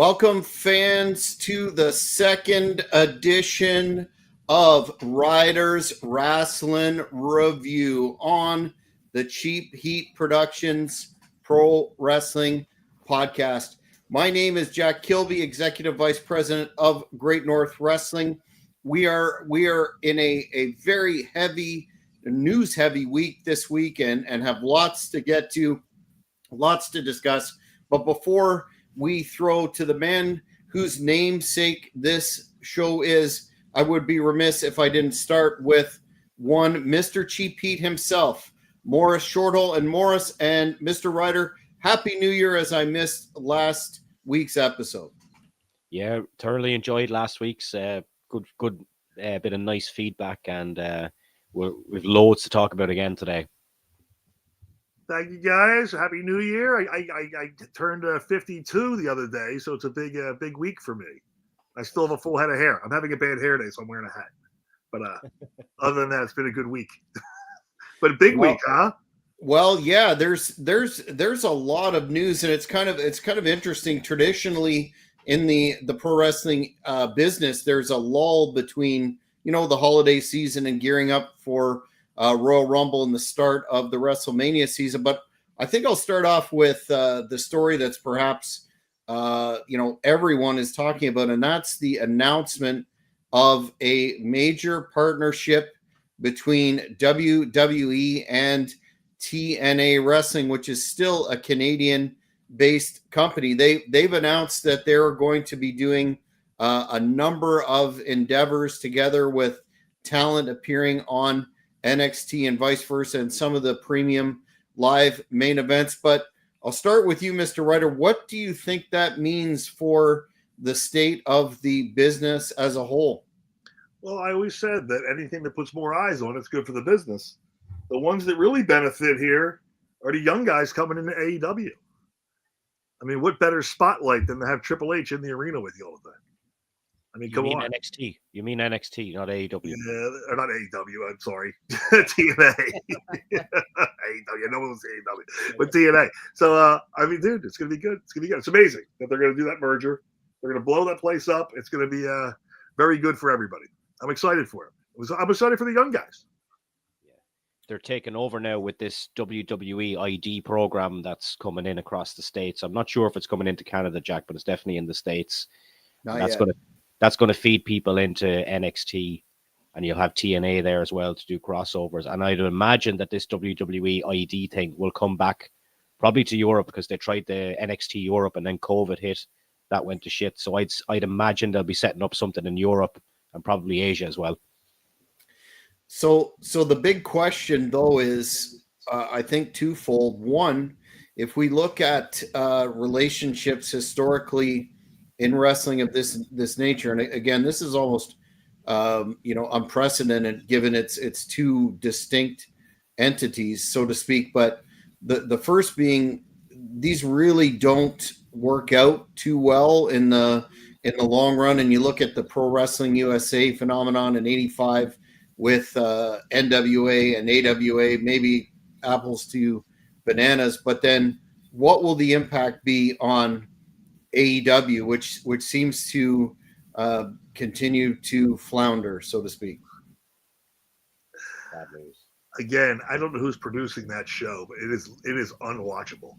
Welcome, fans, to the second edition of Ryders Rasslin Review on the Cheap Heat Productions Pro Wrestling Podcast. My name is Jack Kilby, Executive Vice President of Great North Wrestling. We are in a very heavy, news-heavy week this week and have lots to get to, lots to discuss. But before we throw to the man whose namesake this show is, I would be remiss if I didn't start with one Mr. Cheap Heat himself, Morris Shortall. And Morris and Mr. Ryder, Happy New Year, as I missed last week's episode. Yeah, thoroughly enjoyed last week's good bit of nice feedback, and we've loads to talk about again today. Thank you, guys. Happy New Year. I turned 52 the other day, so it's a big week for me. I still have a full head of hair. I'm having a bad hair day, so I'm wearing a hat. But other than that, it's been a good week. But a big week, huh? Well, yeah. There's a lot of news, and it's kind of interesting. Traditionally, in the pro wrestling business, there's a lull between the holiday season and gearing up for Royal Rumble and the start of the WrestleMania season. But I think I'll start off with the story that's perhaps everyone is talking about, and that's the announcement of a major partnership between WWE and TNA Wrestling, which is still a Canadian-based company. They've announced that they're going to be doing a number of endeavors together with talent appearing on NXT and vice versa, and some of the premium live main events. But I'll start with you, Mr. Ryder. What do you think that means for the state of the business as a whole? Well, I always said that anything that puts more eyes on it's good for the business. The ones that really benefit here are the young guys coming into AEW. I mean, what better spotlight than to have Triple H in the arena with you all the time? I mean, come on. NXT. You mean NXT, not AEW. Yeah, or not AEW. I'm sorry. TNA. AEW. No one was AEW. But TNA. So, I mean, dude, it's going to be good. It's going to be good. It's amazing that they're going to do that merger. They're going to blow that place up. It's going to be very good for everybody. I'm excited for it. I'm excited for the young guys. Yeah. They're taking over now with this WWE ID program that's coming in across the States. I'm not sure if it's coming into Canada, Jack, but it's definitely in the States. That's going to feed people into NXT, and you'll have TNA there as well to do crossovers. And I'd imagine that this WWE ID thing will come back probably to Europe, because they tried the NXT Europe and then COVID hit. That went to shit. So I'd imagine they'll be setting up something in Europe and probably Asia as well. So the big question, though, is I think twofold. One, if we look at relationships historically in wrestling of this nature, and again, this is almost unprecedented given it's two distinct entities, so to speak. But the first being, these really don't work out too well in the long run. And you look at the Pro Wrestling USA phenomenon in '85 with NWA and AWA, maybe apples to bananas. But then, what will the impact be on AEW, which seems to continue to flounder, so to speak? Bad news. Again, I don't know who's producing that show, but it is unwatchable.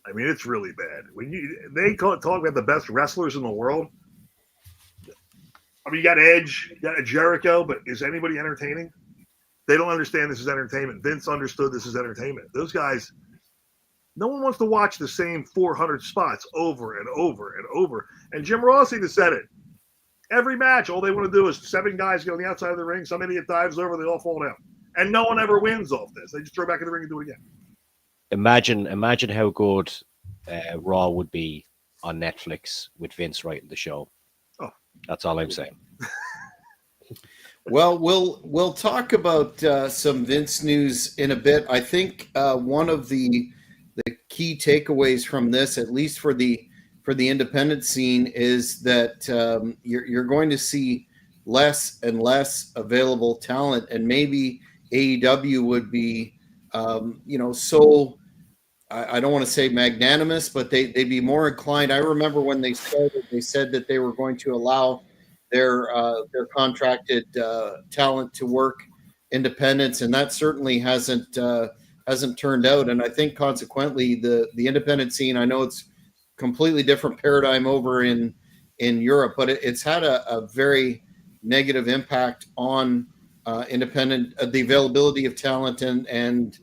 I mean, it's really bad. When they talk about the best wrestlers in the world. I mean, you got Edge, you got Jericho, but is anybody entertaining? They don't understand this is entertainment. Vince understood this is entertainment. Those guys, no one wants to watch the same 400 spots over and over and over. And Jim Ross even said it. Every match, all they want to do is 7 guys get on the outside of the ring. Some idiot dives over, they all fall down. And no one ever wins off this. They just throw back in the ring and do it again. Imagine how good Raw would be on Netflix with Vince writing the show. Oh, that's all I'm saying. Well, we'll talk about some Vince news in a bit. I think one of the key takeaways from this, at least for the independent scene, is that you're going to see less and less available talent, and maybe AEW would be so I don't want to say magnanimous, but they'd be more inclined. I remember when they started, they said that they were going to allow their contracted talent to work independence, and that certainly hasn't turned out. And I think consequently, the independent scene. I know it's completely different paradigm over in Europe, but it's had a very negative impact on independent the availability of talent and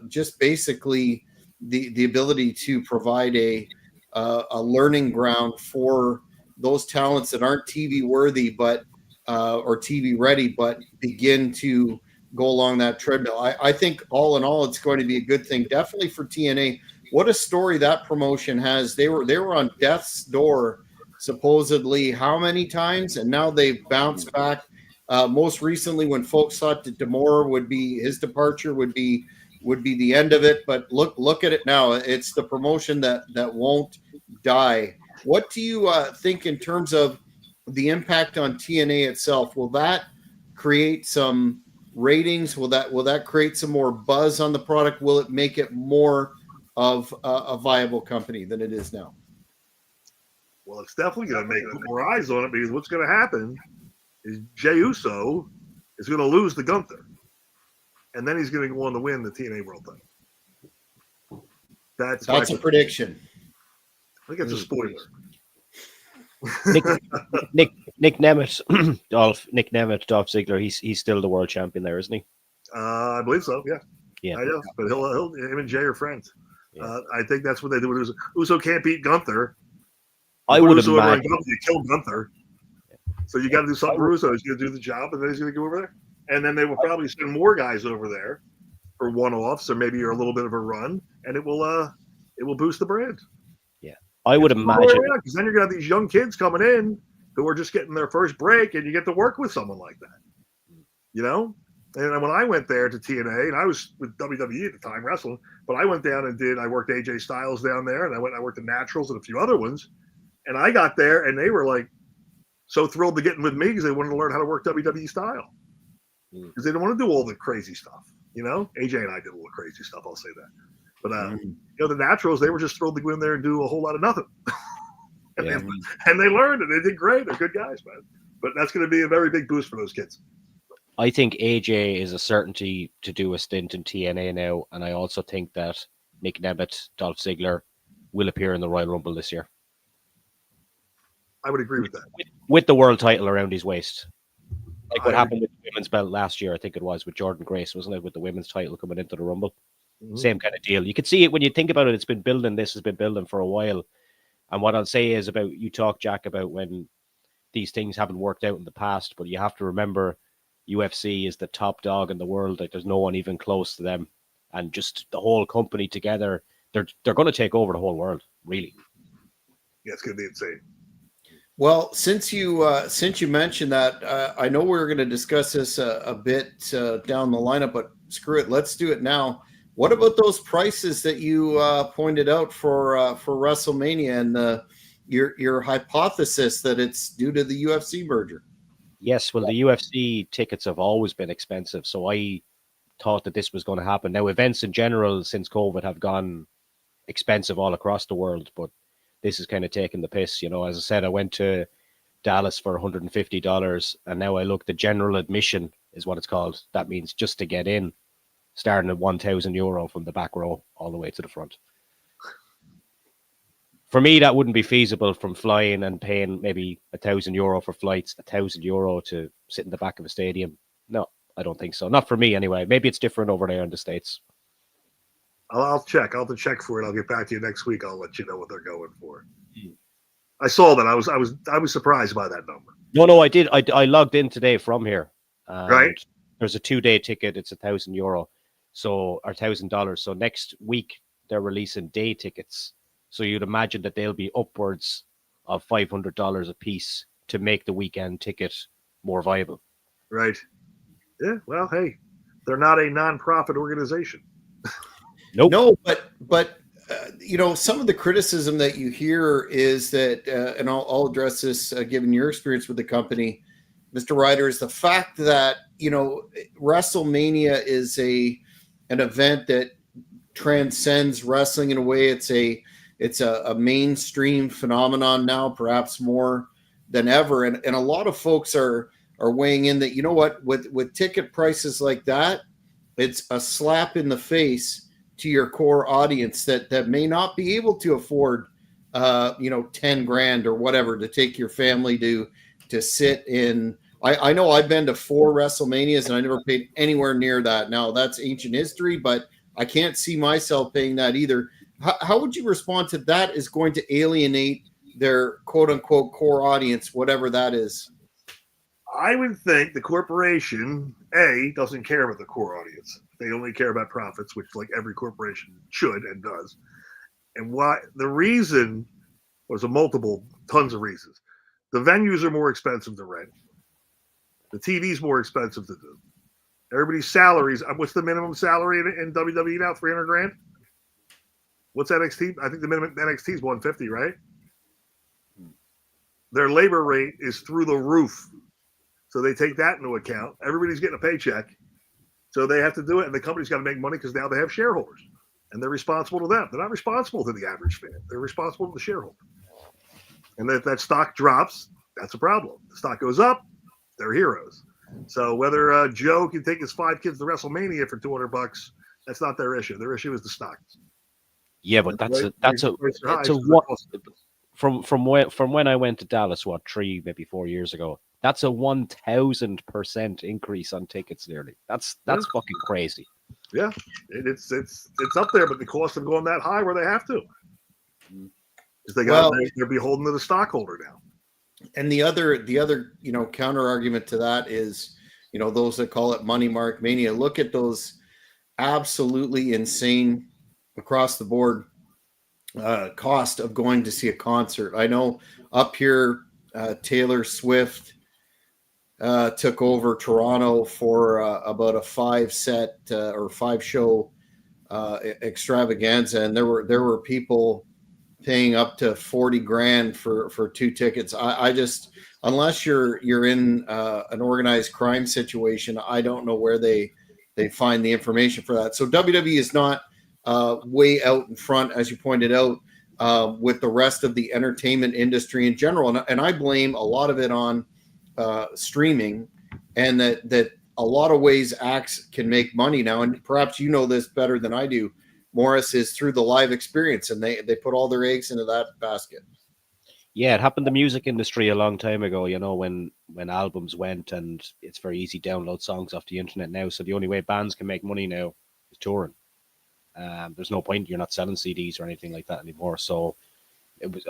just basically the ability to provide a learning ground for those talents that aren't TV worthy, but or TV ready, but begin to go along that treadmill. I think all in all, it's going to be a good thing, definitely for TNA. What a story that promotion has. They were on death's door supposedly how many times, and now they've bounced back. Most recently, when folks thought that his departure would be the end of it, but look at it now. It's the promotion that won't die. What do you think in terms of the impact on TNA itself? Will that create some ratings? Will that create some more buzz on the product? Will it make it more of a viable company than it is now? Well, it's definitely going to make more eyes on it, because what's going to happen is Jey Uso is going to lose to Gunther, and then he's going to go on to win the TNA World Title. That's a prediction. I think it's a spoiler. Nick Nemeth, Dolph Ziggler. He's still the world champion there, isn't he? I believe so. Yeah. Yeah. I know, but him and Jay are friends. Yeah. I think that's what they do. Uso can't beat Gunther. I would have imagined you kill Gunther. So you got to do something for Uso. He's going to do the job, and then he's going to go over there. And then they will probably send more guys over there for one-offs, or maybe a little bit of a run, and it will boost the brand. Yeah, I would imagine, because then you're going to have these young kids coming in who are just getting their first break, and you get to work with someone like that. You know. And when I went there to TNA, and I was with WWE at the time wrestling, but I went down and I worked AJ Styles down there, and I worked the Naturals and a few other ones. And I got there, and they were like so thrilled to get in with me because they wanted to learn how to work WWE style. Because they didn't want to do all the crazy stuff, you know. AJ and I did all the crazy stuff. I'll say that. But you know, the Naturals, they were just thrilled to go in there and do a whole lot of nothing. and they learned, and they did great. They're good guys, man. But that's going to be a very big boost for those kids. I think AJ is a certainty to do a stint in TNA now, and I also think that Nick Nemeth, Dolph Ziggler, will appear in the Royal Rumble this year. I would agree with that. With the world title around his waist. Like what happened with the women's belt last year, I think it was, with Jordan Grace, wasn't it? With the women's title coming into the Rumble. Mm-hmm. Same kind of deal. You can see it when you think about it. This has been building for a while. And what I'll say is about, you talk, Jack, about when these things haven't worked out in the past, but you have to remember UFC is the top dog in the world. Like, there's no one even close to them. And just the whole company together, they're going to take over the whole world, really. Yeah, it's going to be insane. Well, since you mentioned that, I know we're going to discuss this a bit down the lineup, but screw it, let's do it now. What about those prices that you pointed out for WrestleMania and your hypothesis that it's due to the UFC merger? Yes, well, the UFC tickets have always been expensive, so I thought that this was going to happen. Now, events in general since COVID have gone expensive all across the world, but this is kind of taking the piss. You know, as I said, I went to Dallas for $150, and now I look, the general admission is what it's called. That means just to get in, starting at €1,000 from the back row all the way to the front. For me, that wouldn't be feasible, from flying and paying maybe €1,000 for flights, €1,000 to sit in the back of a stadium. No, I don't think so. Not for me, anyway. Maybe it's different over there in the States. I'll check. I'll have to check for it. I'll get back to you next week. I'll let you know what they're going for. I saw that. I was surprised by that number. No, I did. I logged in today from here. Right. There's a 2-day ticket. It's €1,000, or $1,000. So next week they're releasing day tickets. So you'd imagine that they'll be upwards of $500 a piece to make the weekend ticket more viable. Right. Yeah. Well, hey, they're not a non-profit organization. Nope. No, but you know, some of the criticism that you hear is that, and I'll address this given your experience with the company, Mr. Ryder, is the fact that, you know, WrestleMania is an event that transcends wrestling in a way. It's a mainstream phenomenon now, perhaps more than ever. And a lot of folks are weighing in that, you know what, with ticket prices like that, it's a slap in the face to your core audience that may not be able to afford 10 grand or whatever to take your family to sit in. I know I've been to 4 WrestleManias and I never paid anywhere near that. Now that's ancient history, but I can't see myself paying that either. How would you respond to that is going to alienate their quote unquote core audience, whatever that is? I would think the corporation, A, doesn't care about the core audience. They only care about profits, which like every corporation should and does. And why the reason was tons of reasons. The venues are more expensive to rent. The TV's more expensive to do. Everybody's salaries. What's the minimum salary in WWE now? 300 grand? What's NXT? I think the minimum NXT is 150, right? Their labor rate is through the roof. So they take that into account. Everybody's getting a paycheck. So they have to do it. And the company's got to make money because now they have shareholders. And they're responsible to them. They're not responsible to the average fan. They're responsible to the shareholder. And if that stock drops, that's a problem. The stock goes up, they're heroes. So whether Joe can take his 5 kids to WrestleMania for $200, that's not their issue. Their issue is the stock. Yeah, but that's a what from when I went to Dallas, 3 maybe 4 years ago. That's a 1,000% increase on tickets nearly. That's fucking crazy. Yeah, it's up there, but the cost of going that high where they have to. Because they're beholden to the stockholder now. And the other counter argument to that is, those that call it money mark mania. Look at those absolutely insane across the board cost of going to see a concert. I know up here, Taylor Swift took over Toronto for about a 5-set or 5-show extravaganza, and there were people paying up to 40 grand for 2 tickets. I just, unless you're in an organized crime situation, I don't know where they find the information for that. So WWE is not way out in front, as you pointed out, with the rest of the entertainment industry in general. And I blame a lot of it on streaming, and that a lot of ways acts can make money now. And perhaps you know this better than I do, Morris, is through the live experience, and they put all their eggs into that basket. Yeah, it happened in the music industry a long time ago, when albums went, and it's very easy to download songs off the internet now. So the only way bands can make money now is touring. There's no point. You're not selling CDs or anything like that anymore. So it was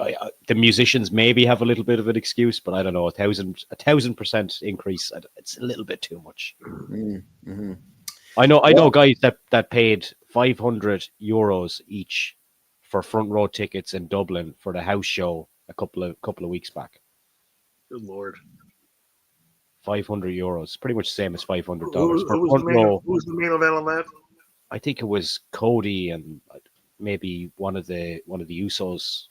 the musicians maybe have a little bit of an excuse, but I don't know, 1,000% increase. It's a little bit too much. Mm-hmm. I know guys that paid €500 each for front row tickets in Dublin for the house show a couple of weeks back. Good Lord. €500, pretty much the same as $500 for front row. Who was the main event on that? I think it was Cody and maybe one of the Usos.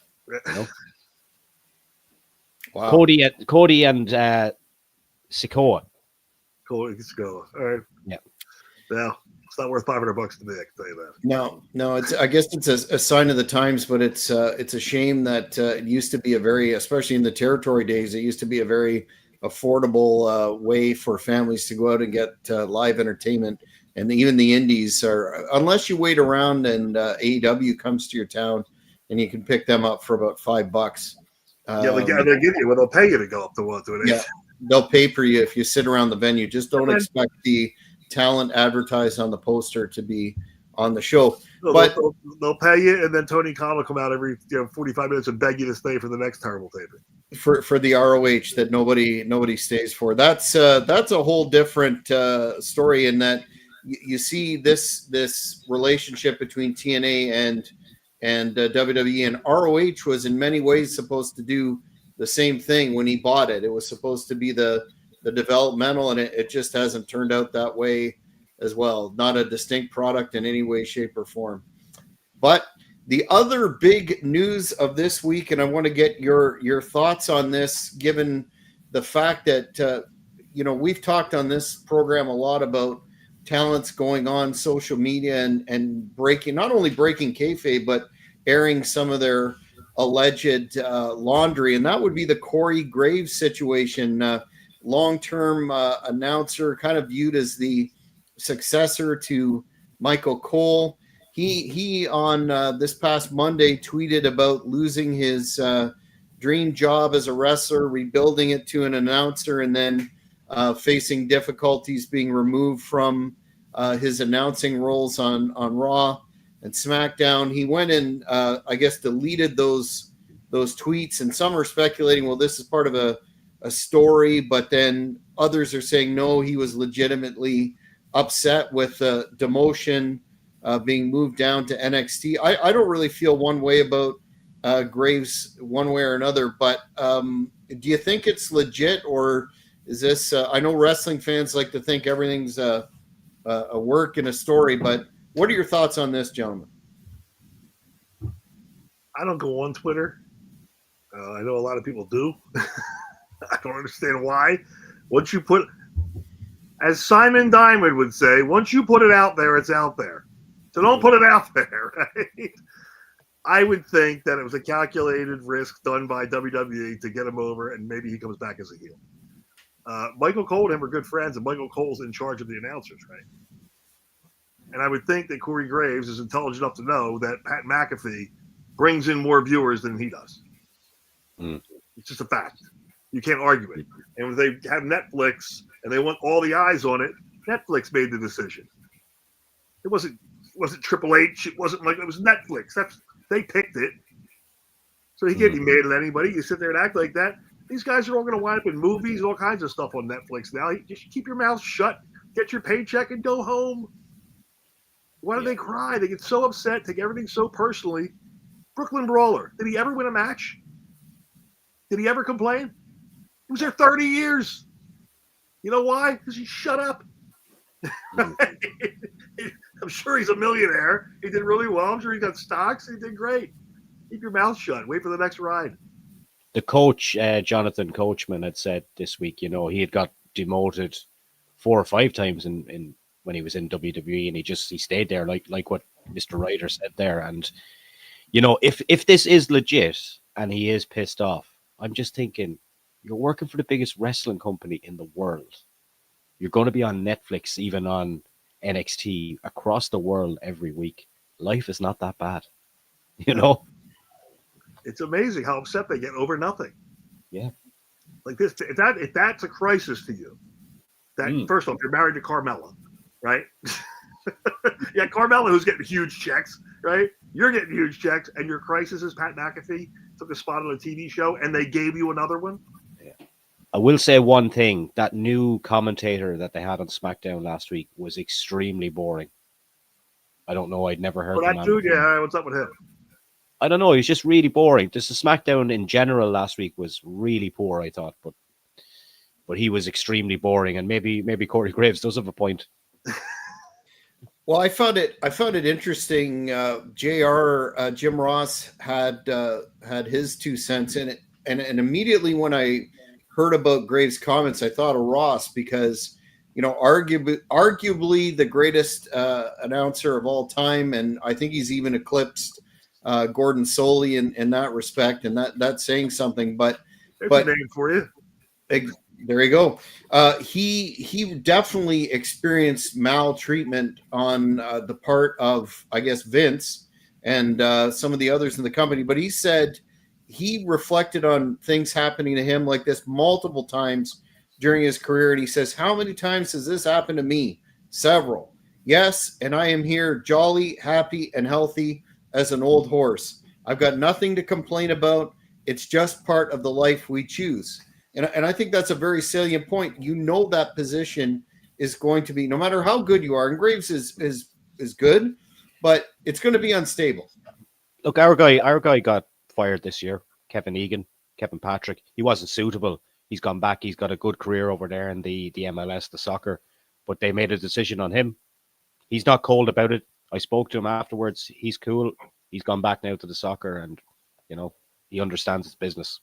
Wow. Cody and Sikoa. Cody Sikoa. All right. Yeah. Well, it's not worth $500 to me. I can tell you that. No. I guess it's a sign of the times, but it's a shame that it used to be a very, especially in the territory days, it used to be a very affordable way for families to go out and get live entertainment. And even the indies are, unless you wait around and AEW comes to your town, and you can pick them up for about $5. They'll give you. Well, they'll pay you to go up to one to it. Yeah, they'll pay for you if you sit around the venue. Just don't expect the talent advertised on the poster to be on the show. No, but they'll pay you, and then Tony Khan will come out every 45 minutes and beg you to stay for the next terrible taping. For the ROH that nobody stays for. That's a whole different story. In that you see this relationship between TNA and WWE, and ROH was in many ways supposed to do the same thing when he bought it. It was supposed to be the developmental, and it just hasn't turned out that way as well. Not a distinct product in any way, shape, or form. But the other big news of this week, and I want to get your thoughts on this, given the fact that we've talked on this program a lot about talents going on social media and breaking, not only breaking kayfabe, but airing some of their alleged laundry. And that would be the Corey Graves situation. Long-term announcer, kind of viewed as the successor to Michael Cole. He on this past Monday tweeted about losing his dream job as a wrestler, rebuilding it to an announcer, and then facing difficulties being removed from his announcing roles on Raw and SmackDown. He went and I guess deleted those tweets, and some are speculating, well, this is part of a story, but then others are saying no, he was legitimately upset with the demotion being moved down to NXT. I don't really feel one way about Graves one way or another, but do you think it's legit, or is this I know wrestling fans like to think everything's a work and a story, but what are your thoughts on this, gentlemen? I don't go on Twitter. I know a lot of people do. I don't understand why. Once you put, as Simon Diamond would say, once you put it out there, it's out there. So don't put it out there, right? I would think that it was a calculated risk done by WWE to get him over, and maybe he comes back as a heel. Michael Cole and him are good friends, and Michael Cole's in charge of the announcers, right? And I would think that Corey Graves is intelligent enough to know that Pat McAfee brings in more viewers than he does. It's just a fact. You can't argue it. And when they have Netflix and they want all the eyes on it, Netflix made the decision. It wasn't Triple H. It wasn't like it was Netflix. They picked it. So he can't be mad at anybody. You sit there and act like that. These guys are all going to wind up in movies, all kinds of stuff on Netflix now. You should keep your mouth shut, get your paycheck, and go home. Why do they cry? They get so upset, take everything so personally. Brooklyn Brawler, did he ever win a match? Did he ever complain? He was there 30 years. You know why? Because he shut up. I'm sure he's a millionaire. He did really well. I'm sure he got stocks. He did great. Keep your mouth shut. Wait for the next ride. The coach, Jonathan Coachman, had said this week, he had got demoted 4 or 5 times in when he was in WWE, and he stayed there, like what Mr. Ryder said there. And if this is legit and he is pissed off, I'm just thinking, you're working for the biggest wrestling company in the world. You're going to be on Netflix, even on NXT, across the world every week. Life is not that bad, It's amazing how upset they get over nothing. Yeah. Like this, if that's a crisis to you, first off, you're married to Carmella, right? Yeah, Carmella, who's getting huge checks, right? You're getting huge checks, and your crisis is Pat McAfee took a spot on a TV show, and they gave you another one. Yeah. I will say one thing: that new commentator that they had on SmackDown last week was extremely boring. I don't know. I'd never heard of that dude. Yeah, what's up with him? I don't know. He's just really boring. Just the SmackDown in general last week was really poor, I thought, but he was extremely boring, and maybe Corey Graves does have a point. Well, I found it interesting. JR Jim Ross had his 2 cents in it, and immediately when I heard about Graves' comments, I thought of Ross because arguably the greatest announcer of all time, and I think he's even eclipsed Gordon Soley in that respect, and that's saying something. But a name for you. There you go. He definitely experienced maltreatment on the part of, I guess, Vince and some of the others in the company. But he said he reflected on things happening to him like this multiple times during his career. And he says, how many times has this happened to me? Several. Yes, and I am here jolly, happy, and healthy as an old horse. I've got nothing to complain about. It's just part of the life we choose. And I think that's a very salient point. That position is going to be, no matter how good you are, and Graves is good, but it's going to be unstable. Look, our guy got fired this year, Kevin Patrick. He wasn't suitable. He's gone back. He's got a good career over there in the MLS, the soccer, but they made a decision on him. He's not cold about it. I spoke to him afterwards. He's cool. He's gone back now to the soccer, and he understands his business.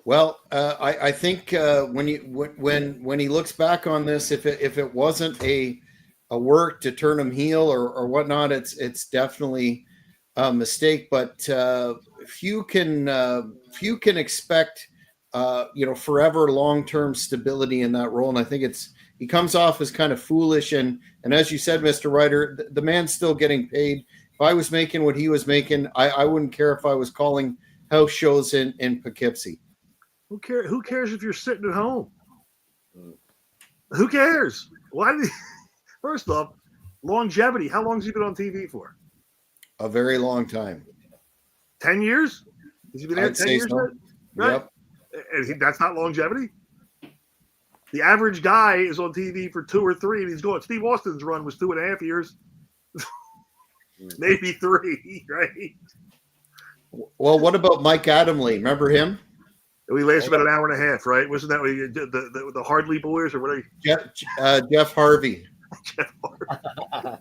Well, I think when he looks back on this, if it wasn't a work to turn him heel or whatnot, it's definitely a mistake. But few can expect forever long term stability in that role, and I think he comes off as kind of foolish. And as you said, Mr. Ryder, the man's still getting paid. If I was making what he was making, I wouldn't care if I was calling house shows in Poughkeepsie. Who cares if you're sitting at home? Who cares? Why did first off, longevity. How long has he been on TV for? A very long time. 10 years? Has he been there 10 years? So. Right? Yep. And that's not longevity? The average guy is on TV for 2 or 3, and he's going. Steve Austin's run was 2.5 years. Maybe 3, right? Well, what about Mike Adamle? Remember him? We lasted about an hour and a half, right? Wasn't that what you did, the Hardley boys or whatever? Jeff Harvey. Jeff Harvey.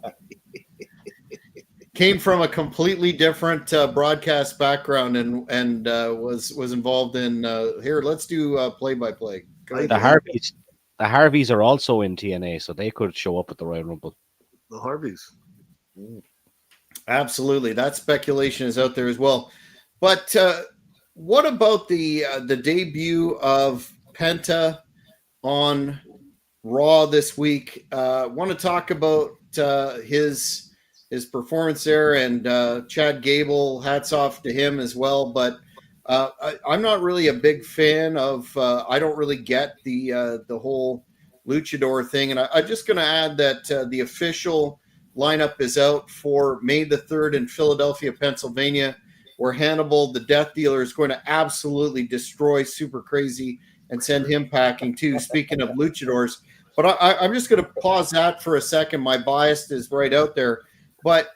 Came from a completely different broadcast background and was involved in here. Let's do play-by-play. The Harveys are also in TNA, so they could show up at the Royal Rumble. The Harveys. Absolutely, that speculation is out there as well. But what about the debut of Penta on Raw this week? Want to talk about his performance there, and Chad Gable. Hats off to him as well. But I'm not really a big fan of. I don't really get the whole luchador thing, and I'm just going to add that the official lineup is out for May the 3rd in Philadelphia, Pennsylvania, where Hannibal, the Death Dealer, is going to absolutely destroy Super Crazy and send him packing too. Speaking of luchadors, but I'm just going to pause that for a second. My bias is right out there, but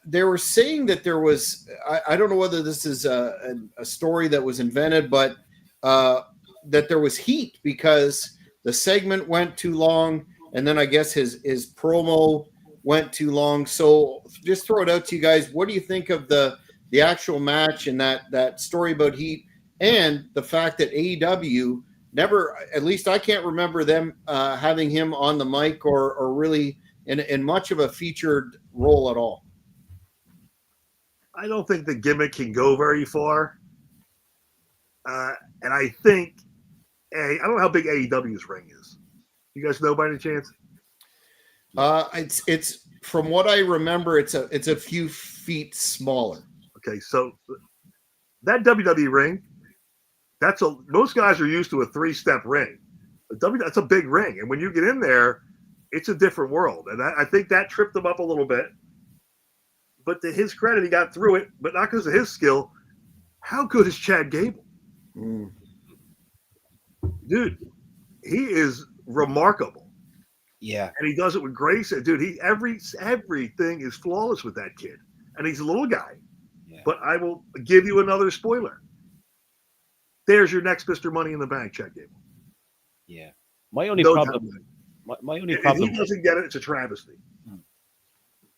they were saying that there was, I don't know whether this is a story that was invented, but that there was heat because the segment went too long, and then I guess his promo went too long. So just throw it out to you guys. What do you think of the actual match and that story about heat, and the fact that AEW never, at least I can't remember them having him on the mic or really in much of a featured role at all? I don't think the gimmick can go very far. And I think, I don't know how big AEW's ring is. You guys know by any chance? It's from what I remember, it's a few feet smaller. Okay, so that WWE ring, most guys are used to a 3-step ring. That's a big ring, and when you get in there, it's a different world. And I think that tripped him up a little bit. But to his credit, he got through it, but not because of his skill. How good is Chad Gable? Dude, he is remarkable. Yeah. And he does it with grace. Dude, everything is flawless with that kid. And he's a little guy. Yeah. But I will give you another spoiler. There's your next Mr. Money in the Bank, Chad Gable. Yeah. My only problem. If he doesn't get it, it's a travesty.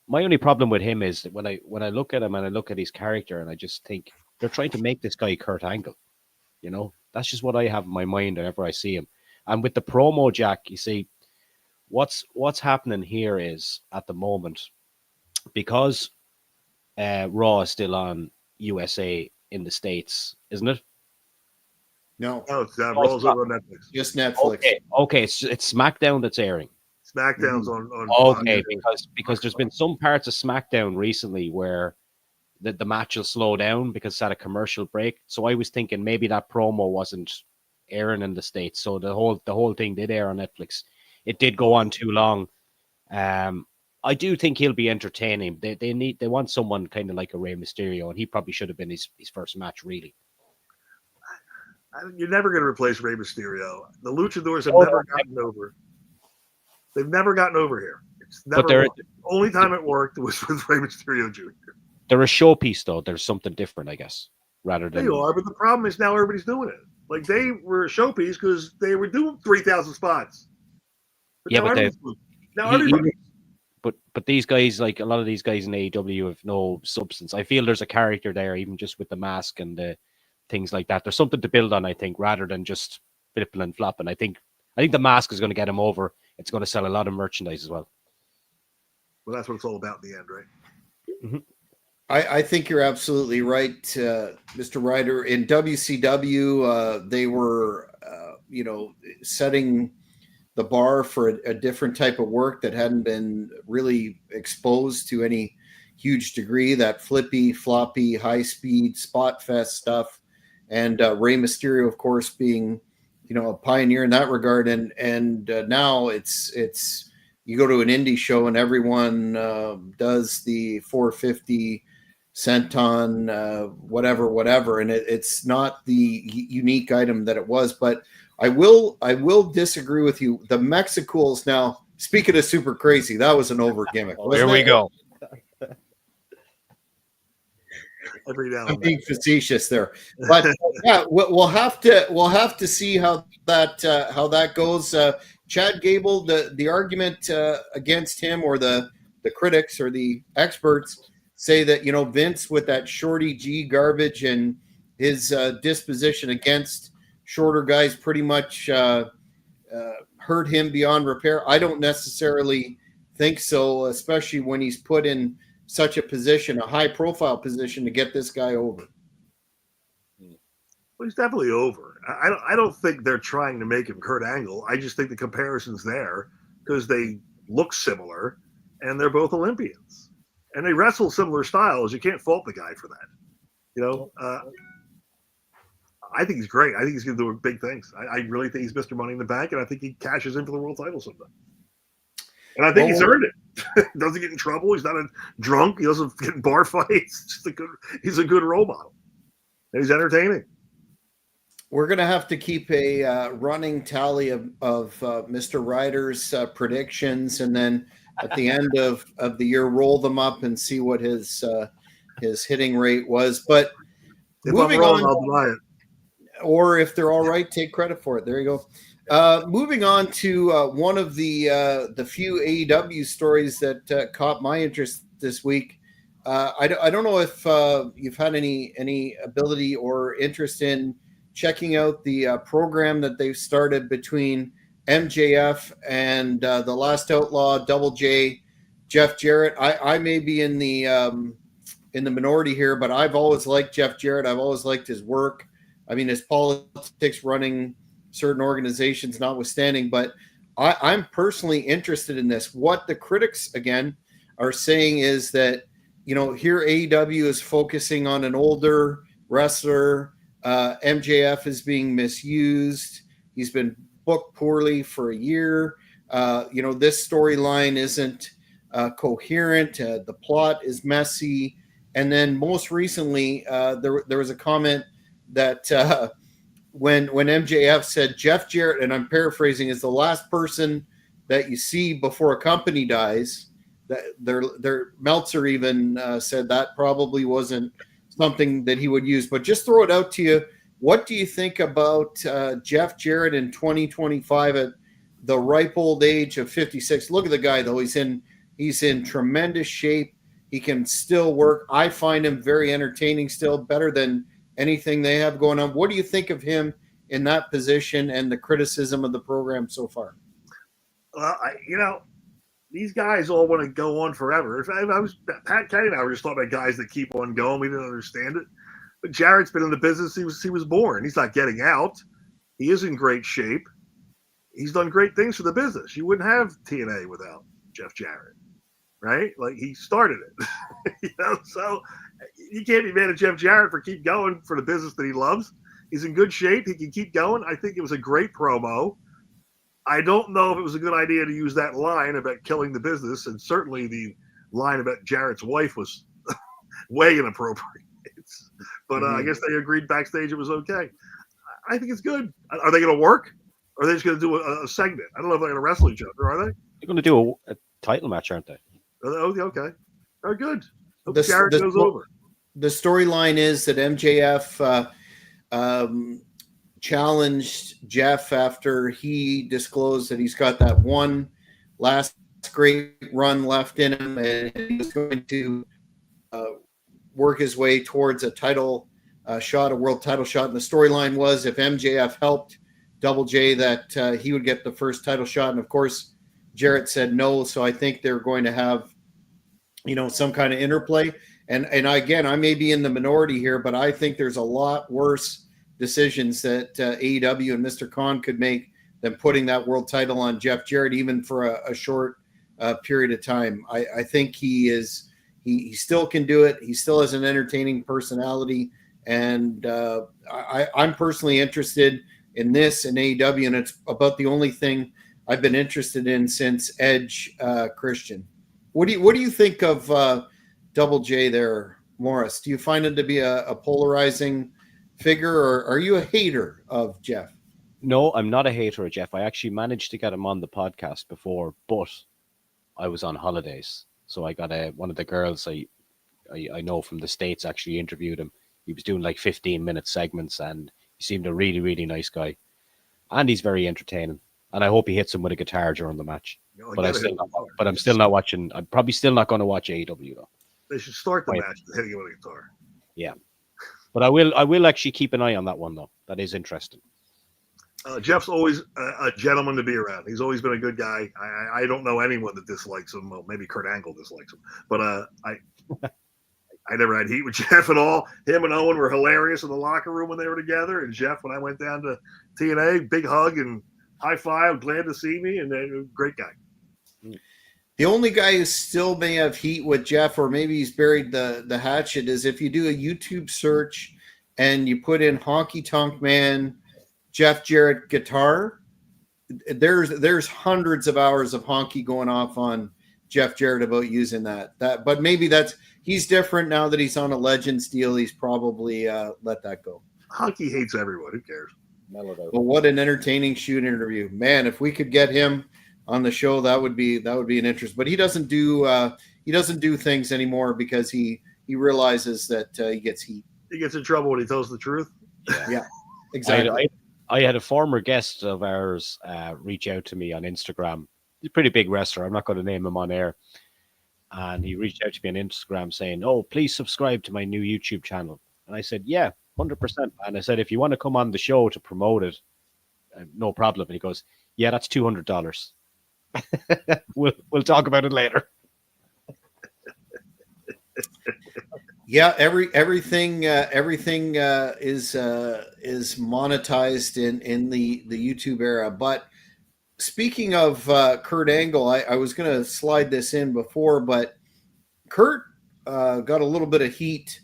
My only problem with him is that when I look at him and I look at his character, and I just think they're trying to make this guy Kurt Angle. You know, that's just what I have in my mind whenever I see him. And with the promo, Jack, you see, what's happening here is at the moment, because Raw is still on USA in the States, isn't it? No, it's Raw's over on Netflix. Just Netflix. Okay, it's SmackDown that's airing. SmackDown's on okay, because there's been some parts of SmackDown recently where the match will slow down because it's at a commercial break. So I was thinking maybe that promo wasn't airing in the States. So the whole thing did air on Netflix. It did go on too long. I do think he'll be entertaining. They want someone kind of like a Rey Mysterio, and he probably should have been his first match, really. You're never going to replace Rey Mysterio. The Luchadors have never gotten over. They've never gotten over here. It's never. The only time it worked was with Rey Mysterio Jr. They're a showpiece, though. There's something different, I guess, rather than. They are, but the problem is now everybody's doing it. Like they were a showpiece because they were doing 3,000 spots. But but these guys, like a lot of these guys in AEW, have no substance. I feel there's a character there, even just with the mask and the things like that. There's something to build on, I think, rather than just flipping and flopping. I think the mask is going to get him over. It's going to sell a lot of merchandise as well. Well, that's what it's all about in the end, right? Mm-hmm. I think you're absolutely right, Mr. Ryder. In WCW, they were, setting the bar for a different type of work that hadn't been really exposed to any huge degree, that flippy, floppy, high-speed, spot fest stuff. And Rey Mysterio, of course, being, a pioneer in that regard. And now it's you go to an indie show and everyone does the 450 centon, whatever. And it's not the unique item that it was, but I will disagree with you. The Mexicools now, speaking of super crazy, that was an over gimmick. There we go. I'm being facetious there, but yeah, we'll have to see how that goes. Chad Gable, the argument against him, or the critics or the experts say that Vince, with that Shorty G garbage and his disposition against shorter guys, pretty much hurt him beyond repair. I don't necessarily think so, especially when he's put in such a position, a high profile position, to get this guy over. Well, he's definitely over. I don't think they're trying to make him Kurt Angle. I just think the comparison's there because they look similar and they're both Olympians and they wrestle similar styles. You can't fault the guy for that. I think he's great. I think he's going to do big things. I really think he's Mr. Money in the Bank, and I think he cashes in for the world title someday. And I think he's earned it. Doesn't get in trouble. He's not a drunk. He doesn't get in bar fights. He's a good role model. And he's entertaining. We're going to have to keep a running tally of Mr. Ryder's predictions, and then at the end of the year, roll them up and see what his hitting rate was. But if moving I'm wrong, on, I'll deny it. Or if they're all right, take credit for it. There you go. Moving on to one of the few AEW stories that caught my interest this week. I don't know if you've had any ability or interest in checking out the program that they've started between MJF and the Last Outlaw, Double J, Jeff Jarrett. I may be in the minority here, but I've always liked Jeff Jarrett. I've always liked his work. I mean, his politics running certain organizations notwithstanding, but I'm personally interested in this. What the critics, again, are saying is that, here AEW is focusing on an older wrestler. MJF is being misused. He's been booked poorly for a year. This storyline isn't coherent. The plot is messy. And then most recently, there was a comment that when MJF said Jeff Jarrett, and I'm paraphrasing, is the last person that you see before a company dies, that their Meltzer even said that probably wasn't something that he would use. But just throw it out to you. What do you think about Jeff Jarrett in 2025 at the ripe old age of 56? Look at the guy, though. He's in tremendous shape. He can still work. I find him very entertaining still, better than anything they have going on. What do you think of him in that position and the criticism of the program so far? These guys all want to go on forever. Pat Kenny and I were just talking about guys that keep on going. We didn't understand it. But Jarrett's been in the business he was born. He's not getting out. He is in great shape. He's done great things for the business. You wouldn't have TNA without Jeff Jarrett, right? Like, he started it. So you can't be mad at Jeff Jarrett for keep going for the business that he loves. He's in good shape. He can keep going. I think it was a great promo. I don't know if it was a good idea to use that line about killing the business, and certainly the line about Jarrett's wife was way inappropriate. But I guess they agreed backstage it was okay. I think it's good. Are they going to work? Or are they just going to do a segment? I don't know if they're going to wrestle each other, are they? They're going to do a title match, aren't they? Oh, okay. Very good. Hope Jarrett goes over. The storyline is that MJF challenged Jeff after he disclosed that he's got that one last great run left in him, and he was going to work his way towards a title shot, a world title shot. And the storyline was if MJF helped Double J, that he would get the first title shot. And of course, Jarrett said no. So I think they're going to have, some kind of interplay. And again, I may be in the minority here, but I think there's a lot worse decisions that AEW and Mr. Khan could make than putting that world title on Jeff Jarrett, even for a short period of time. I think he still can do it. He still has an entertaining personality. And I'm personally interested in this in AEW, and it's about the only thing I've been interested in since Edge Christian. What do you think of Double J there, Morris? Do you find him to be a polarizing figure, or are you a hater of Jeff? No, I'm not a hater of Jeff. I actually managed to get him on the podcast before, but I was on holidays. So I got one of the girls I know from the States actually interviewed him. He was doing like 15-minute segments, and he seemed a really, really nice guy. And he's very entertaining. And I hope he hits him with a guitar during the match. But I'm still not watching. I'm probably still not going to watch AEW though. They should start the match with hitting him with a guitar. Yeah, but I will actually keep an eye on that one though. That is interesting. Jeff's always a gentleman to be around. He's always been a good guy. I don't know anyone that dislikes him. Well, maybe Kurt Angle dislikes him, but I never had heat with Jeff at all. Him and Owen were hilarious in the locker room when they were together. And Jeff, when I went down to TNA, big hug and high five, glad to see me, and then great guy. The only guy who still may have heat with Jeff, or maybe he's buried the hatchet, is if you do a YouTube search and you put in Honky Tonk Man, Jeff Jarrett guitar, there's hundreds of hours of honky going off on Jeff Jarrett about using that. But maybe he's different now that he's on a Legends deal. He's probably let that go. Honky hates everyone. Who cares? Well, what an entertaining shoot interview, man! If we could get him on the show, that would be an interest. But he doesn't do things anymore because he realizes that he gets heat. He gets in trouble when he tells the truth. Yeah, exactly. I had a former guest of ours reach out to me on Instagram. He's a pretty big wrestler. I'm not going to name him on air. And he reached out to me on Instagram saying, "Oh, please subscribe to my new YouTube channel." And I said, "Yeah, 100%." And I said, "If you want to come on the show to promote it, no problem." And he goes, "Yeah, that's $200. We'll talk about it later." Yeah, everything is monetized in the YouTube era. But speaking of Kurt Angle, I was going to slide this in before, but Kurt got a little bit of heat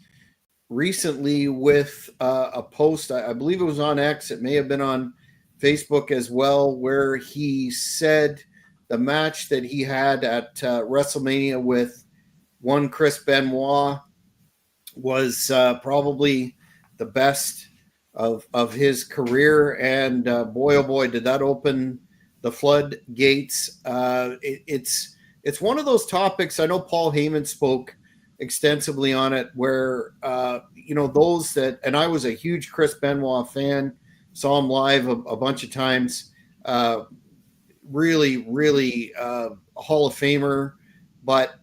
recently with a post. I believe it was on X. It may have been on Facebook as well, where he said the match that he had at WrestleMania with one Chris Benoit was probably the best of his career. And boy, oh boy, did that open the floodgates. It's one of those topics. I know Paul Heyman spoke extensively on it, where those that, and I was a huge Chris Benoit fan, saw him live a bunch of times. Really, really a Hall of Famer, but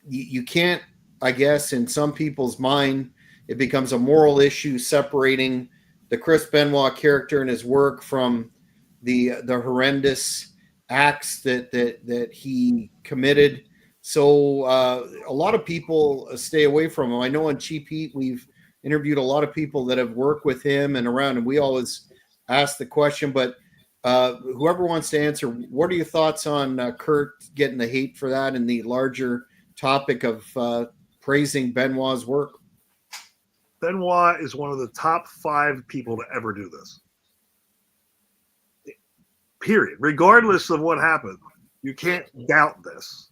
you can't, I guess, in some people's mind, it becomes a moral issue separating the Chris Benoit character and his work from the horrendous acts that he committed. So a lot of people stay away from him. I know on Cheap Heat, we've interviewed a lot of people that have worked with him and around, and we always ask the question, but whoever wants to answer, what are your thoughts on Kurt getting the hate for that and the larger topic of praising Benoit's work? Benoit is one of the top 5 people to ever do this. Period. Regardless of what happened, you can't doubt this.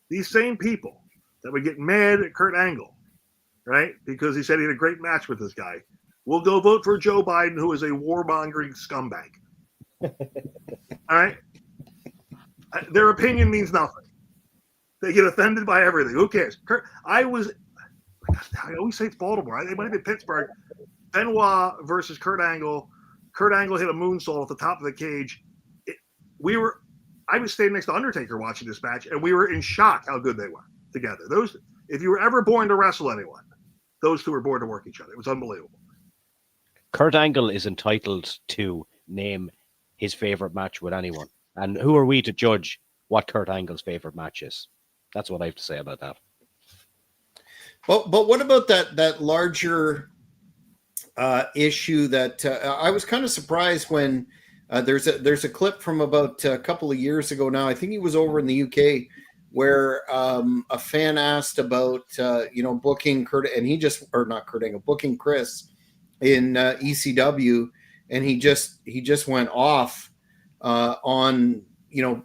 These same people that would get mad at Kurt Angle, right, because he said he had a great match with this guy, will go vote for Joe Biden, who is a warmongering scumbag. All right? Their opinion means nothing. They get offended by everything. Who cares? I always say it's Baltimore. It might have been Pittsburgh. Benoit versus Kurt Angle. Kurt Angle hit a moonsault at the top of the cage. I was standing next to Undertaker watching this match, and we were in shock how good they were together. If you were ever born to wrestle anyone, those two were born to work each other. It was unbelievable. Kurt Angle is entitled to name his favorite match with anyone. And who are we to judge what Kurt Angle's favorite match is? That's what I have to say about that. But what about that larger issue that I was kind of surprised when there's a clip from about a couple of years ago now. I think he was over in the UK where a fan asked about booking Kurt, and he just, or not Kurt Angle, booking Chris in ECW, and he just went off on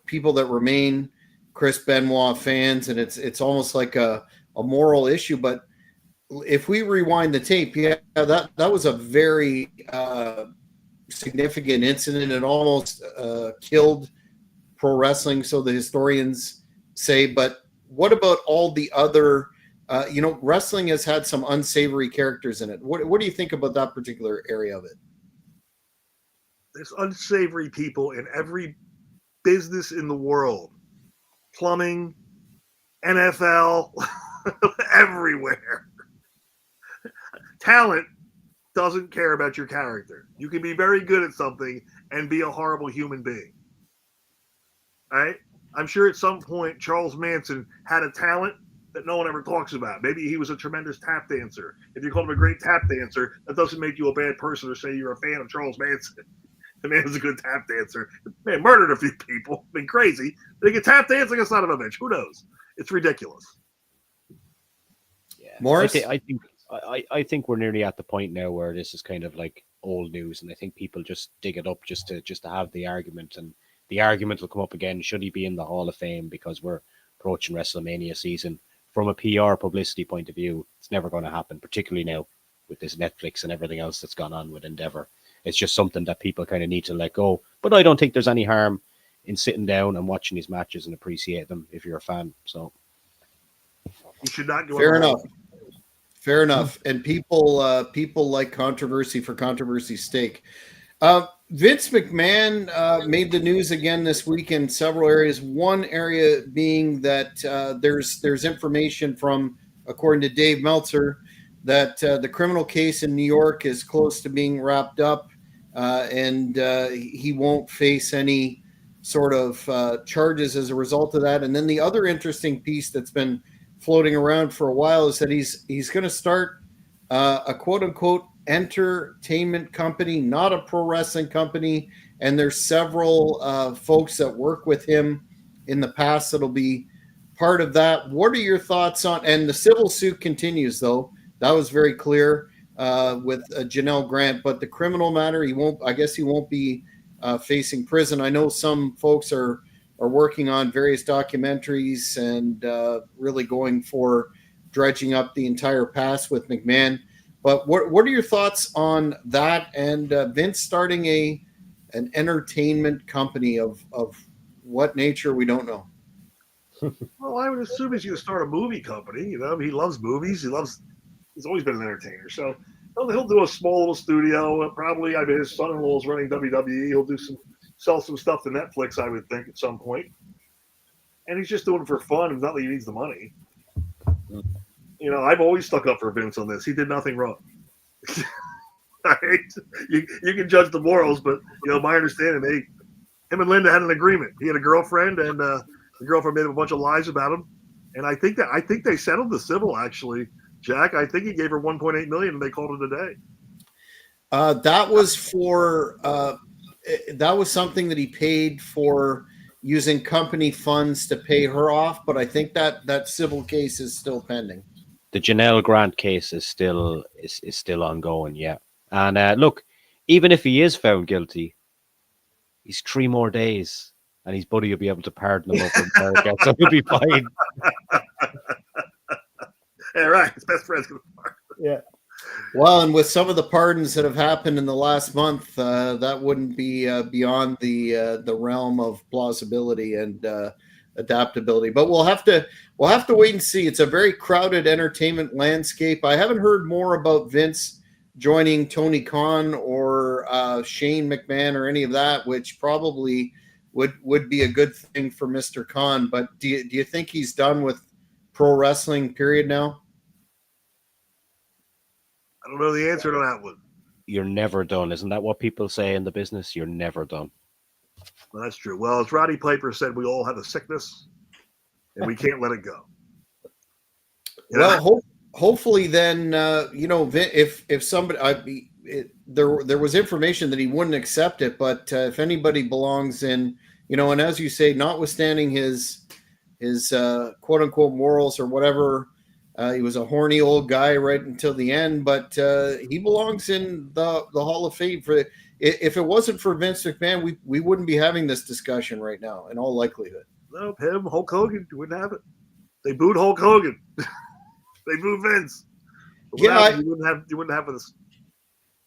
people that remain Chris Benoit fans, and it's almost like a moral issue. But if we rewind the tape, that was a very significant incident. It almost killed pro wrestling, so the historians say. But what about all the other wrestling has had some unsavory characters in it. What do you think about that particular area of it? There's unsavory people in every business in the world. Plumbing, NFL, everywhere. Talent doesn't care about your character. You can be very good at something and be a horrible human being. All right? I'm sure at some point Charles Manson had a talent that no one ever talks about. Maybe he was a tremendous tap dancer. If you call him a great tap dancer, that doesn't make you a bad person or say you're a fan of Charles Manson. The man is a good tap dancer. The man murdered a few people. Been crazy. They can tap dance like a son of a bitch. Who knows? It's ridiculous. Yeah, Morris? I think we're nearly at the point now where this is kind of like old news, and I think people just dig it up just to have the argument, and the argument will come up again. Should he be in the Hall of Fame because we're approaching WrestleMania season? From a PR publicity point of view, it's never going to happen, particularly now with this Netflix and everything else that's gone on with Endeavor. It's just something that people kind of need to let go. But I don't think there's any harm in sitting down and watching these matches and appreciate them if you're a fan. So you should not go. Fair enough. Fair enough. And people like controversy for controversy's sake. Vince McMahon made the news again this week in several areas. One area being that there's information from, according to Dave Meltzer, that the criminal case in New York is close to being wrapped up, and he won't face any sort of charges as a result of that. And then the other interesting piece that's been floating around for a while is that he's going to start a quote unquote entertainment company, not a pro wrestling company. And there's several folks that work with him in the past that'll be part of that. What are your thoughts on? And the civil suit continues, though. That was very clear with Janelle Grant. But the criminal matter, he won't be facing prison. I know some folks are working on various documentaries and really going for dredging up the entire past with McMahon. But what are your thoughts on that and Vince starting an entertainment company of what nature we don't know? Well, I would assume he's going to start a movie company. You know, he loves movies. He's always been an entertainer. So he'll do a small little studio. Probably, I mean, his son-in-law is running WWE. He'll sell some stuff to Netflix, I would think, at some point. And he's just doing it for fun. It's not that he needs the money. You know, I've always stuck up for Vince on this. He did nothing wrong. Right? You can judge the morals, but, you know, my understanding, him and Linda had an agreement. He had a girlfriend, and the girlfriend made him a bunch of lies about him. And I think they settled the civil, actually. Jack, I think he gave her $1.8 million, and they called it a day. That was for that was something that he paid for using company funds to pay her off. But I think that civil case is still pending. The Janelle Grant case is still ongoing, yeah. And look, even if he is found guilty, he's 3 more days, and his buddy will be able to pardon him up in America, so he'll be fine. Yeah, right. His best friend's going to pardon. Yeah. Well, and with some of the pardons that have happened in the last month, that wouldn't be beyond the realm of plausibility and adaptability. But we'll have to wait and see. It's a very crowded entertainment landscape. I haven't heard more about Vince joining Tony Khan or Shane McMahon or any of that, which probably would be a good thing for Mr. Khan. But do you think he's done with pro wrestling, period, now? I don't know the answer to that one. You're never done. Isn't that what people say in the business? You're never done. Well, that's true. Well, as Roddy Piper said, we all have a sickness, and we can't let it go. Well, hopefully then, if somebody, there was information that he wouldn't accept it, but if anybody belongs in, and as you say, notwithstanding his quote unquote morals or whatever, he was a horny old guy right until the end, but he belongs in the Hall of Fame. If it wasn't for Vince McMahon, we wouldn't be having this discussion right now, in all likelihood. No, him, Hulk Hogan, you wouldn't have it. They booed Hulk Hogan. They booed Vince. You wouldn't have this.